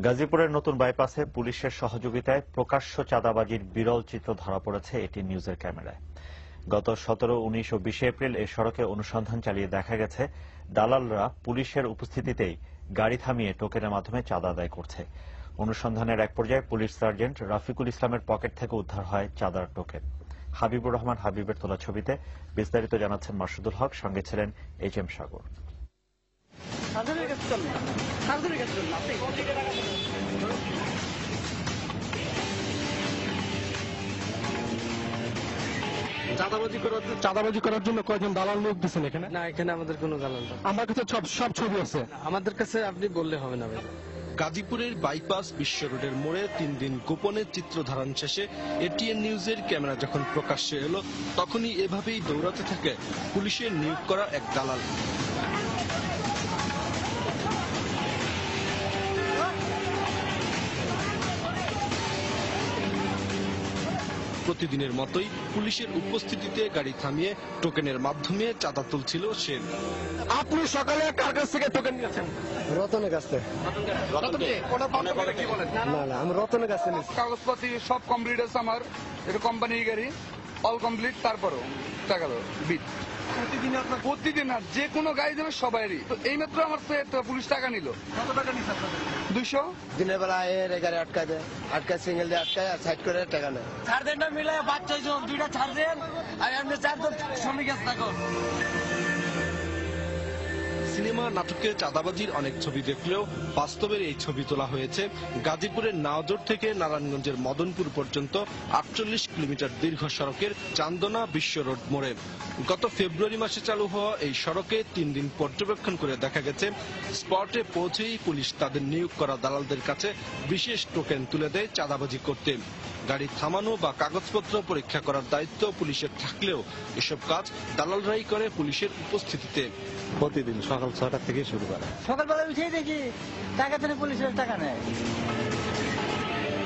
গাজীপুরের নতুন বাইপাসে পুলিশের সহযোগিতায় প্রকাশ্য চাঁদাবাজির বিরল চিত্র ধরা পড়েছে এটি নিউজের ক্যামেরায়। গত 17, 19 ও 20 এপ্রিল এই সড়কে অনুসন্ধান চালিয়ে দেখা গেছে দালালরা পুলিশের উপস্থিতিতেই গাড়ি থামিয়ে টোকেনের মাধ্যমে চাঁদা আদায় করছে। অনুসন্ধানের এক পর্যায়ে পুলিশ সার্জেন্ট রাফিকুল ইসলামের পকেট থেকে উদ্ধার হয় চাঁদার টোকেন। হাবিবুর রহমান হাবিবের তোলা ছবিতে বিস্তারিত জানাচ্ছেন মাসুদুল হক, সঙ্গে ছিলেন HM সাগর। চাঁদাবাজি করার জন্য কয়জন দালাল নিয়োগ দিচ্ছেন এখানে? না, এখানে আমাদের কোনো দালাল না। আমার কাছে সব ছবি আছে। আমাদের কাছে আপনি বললে হবে না ভাই। গাজীপুরের বাইপাস বিশ্ব রোডের মোড়ে 3 দিন গোপনে চিত্র ধারণ শেষে ATN নিউজের ক্যামেরা যখন প্রকাশ্যে এলো, তখনই এভাবেই দৌড়াতে থাকে পুলিশের নিয়োগ করা এক দালাল। প্রতিদিনের মতোই পুলিশের উপস্থিতিতে গাড়ি থামিয়ে টোকেনের মাধ্যমে চাঁদা তুলছিল সে। আপনি সকালে কার কাছ থেকে টোকেন নিয়েছেন? রতনের কাছে। না না, আমি রতনের কাছে নিয়েছি। কাগজপাতি সব কমপ্লিট আছে আমার, এটা কোম্পানির গাড়ি, অল কমপ্লিট। তারপরও টাকা দাও বিট। প্রতিদিন না, যে কোনো গাড়ি যাবে সবাইরই। তো এইমাত্র আমার পুলিশ টাকা নিল। কত টাকা নিয়েছে? 200। দিনের বেলা এর গাড়ি আটকায় দেয়, আটকায় সিঙ্গেল দিয়ে আটকায় আর সাইড করে টাকা নেয়। ছাড় দেন না, মিলে 5-6 জন, 2টা ছাড় দেন আর আপনি 4 জন শ্রমিক আছে থাকো। সিনেমা নাটকে চাঁদাবাজির অনেক ছবি দেখলেও বাস্তবের এই ছবি তোলা হয়েছে গাজীপুরের নাওজোর থেকে নারায়ণগঞ্জের মদনপুর পর্যন্ত 48 কিলোমিটার দীর্ঘ সড়কের চান্দনা বিশ্ব রোড মোড়ে। গত ফেব্রুয়ারি মাসে চালু হওয়া এই সড়কে 3 দিন পর্যবেক্ষণ করে দেখা গেছে স্পটে পৌঁছেই পুলিশ তাদের নিয়োগ করা দালালদের কাছে বিশেষ টোকেন তুলে দেয় চাঁদাবাজি করতে। গাড়ি থামানো বা কাগজপত্র পরীক্ষা করার দায়িত্ব পুলিশের থাকলেও এসব কাজ দালালরাই করে পুলিশের উপস্থিতিতে। প্রতিদিন সকাল 6টা থেকে শুরু করে। সকালবেলা উঠেই দেখি টাকা থেকে পুলিশের টাকা নেয়।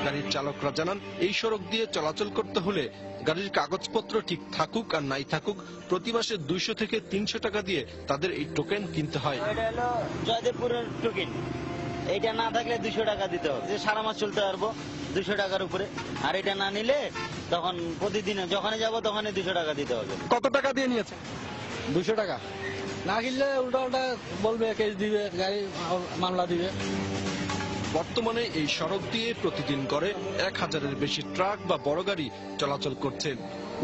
গাড়ির চালকরা জানান, এই সড়ক দিয়ে চলাচল করতে হলে গাড়ির কাগজপত্র ঠিক থাকুক আর নাই থাকুক প্রতি মাসে 200 থেকে 300 টাকা দিয়ে তাদের এই টোকেন কিনতে হয়। এটা হলো জয়দেবপুরের টোকেন, এটা না থাকলে 200 টাকা দিতে হবে। যে সারা মাস চলতে পারবো 200 টাকার উপরে, আর এটা না নিলে তখন প্রতিদিন যখনই যাবো তখনই 200 টাকা দিতে হবে। কত টাকা দিয়ে নিয়েছে? 200 টাকা না কিনলে উল্টা বলবে, কেস দিবে, গাড়ি মামলা দিবে। বর্তমানে এই সড়ক দিয়ে প্রতিদিন গড়ে 1000-এর বেশি ট্রাক বা বড় গাড়ি চলাচল করছে।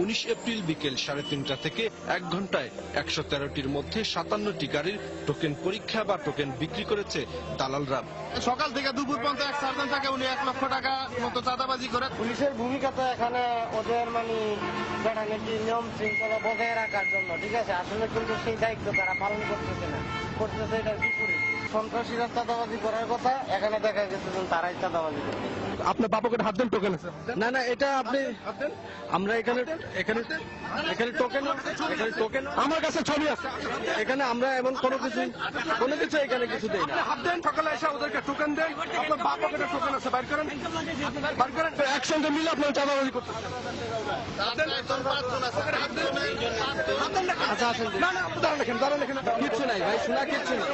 19 এপ্রিল বিকেল 3:30 থেকে 1 ঘন্টায় 113টির মধ্যে 57টি গাড়ির টোকেন পরীক্ষা বা টোকেন বিক্রি করেছে দালালরা। সকাল থেকে দুপুর পর্যন্ত এক সার্জন থাকে, উনি 1 লক্ষ টাকা মতো চাঁদাবাজি করে। পুলিশের ভূমিকা তো এখানে ওদের নিয়ম শৃঙ্খলা বজায় রাখার জন্য, ঠিক আছে। আসলে কিন্তু সেই দায়িত্ব তারা পালন করতেছে না, করতেছে এটার বিপরীত। সন্ত্রাসীরা চাঁদাবাজি করার কথা, এখানে দেখা গেছে তারাই চাঁদাবাজি করছে। আপনার বাপকে হাত দেন টোকেন আছে? না না, এটা আপনি আমরা এখানে টোকেন আমার কাছে ছবি আছে। এখানে আমরা এমন কোনো কিছু এখানে কিছু দেই না। হাত দেন, সকালে এসে ওদেরকে টোকেন দেন। আপনার বাপকে টোকেন আছে, বাইর করেন। একসঙ্গে মিলে আপনার চাঁদাবাজি করতে। কিচ্ছু নাই ভাই, শোনা কিচ্ছু না।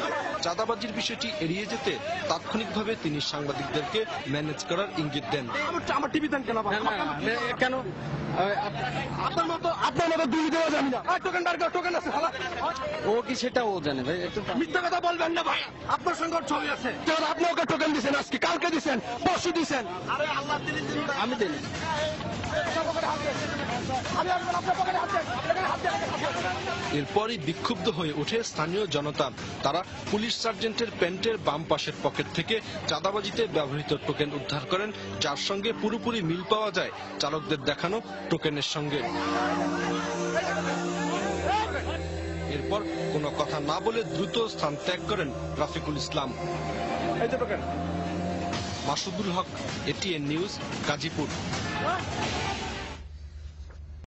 চাঁদাবাজির বিষয়টি এড়িয়ে যেতে তাৎক্ষণিকভাবে তিনি সাংবাদিকদেরকে ম্যানেজ করার ইঙ্গিত দেন। আমার টিভি দেন কেন? কেন আপনার মতো দুই দেওয়া যাবে না। টোকেন বার কর, টোকেন আছে। ও কি সেটা ও জানে ভাই, একটু মিথ্যা কথা বলবেন না ভাই। আপনার সঙ্গে ছবি আছে। আপনি ওকে টোকেন দিচ্ছেন, আজকে কালকে দিচ্ছেন, পরশু দিচ্ছেন। আমি দিই। এরপরই বিক্ষুব্ধ হয়ে ওঠে স্থানীয় জনতা। তারা পুলিশ সার্জেন্টের প্যান্টের বাম পাশের পকেট থেকে চাঁদাবাজিতে ব্যবহৃত টোকেন উদ্ধার করেন, যার সঙ্গে পুরোপুরি মিল পাওয়া যায় চালকদের দেখানো টোকেনের সঙ্গে। এরপর কোনো কথা না বলে দ্রুত স্থান ত্যাগ করেন রাফিকুল ইসলাম। মাসুদুল হক, ATN নিউজ, গাজীপুর।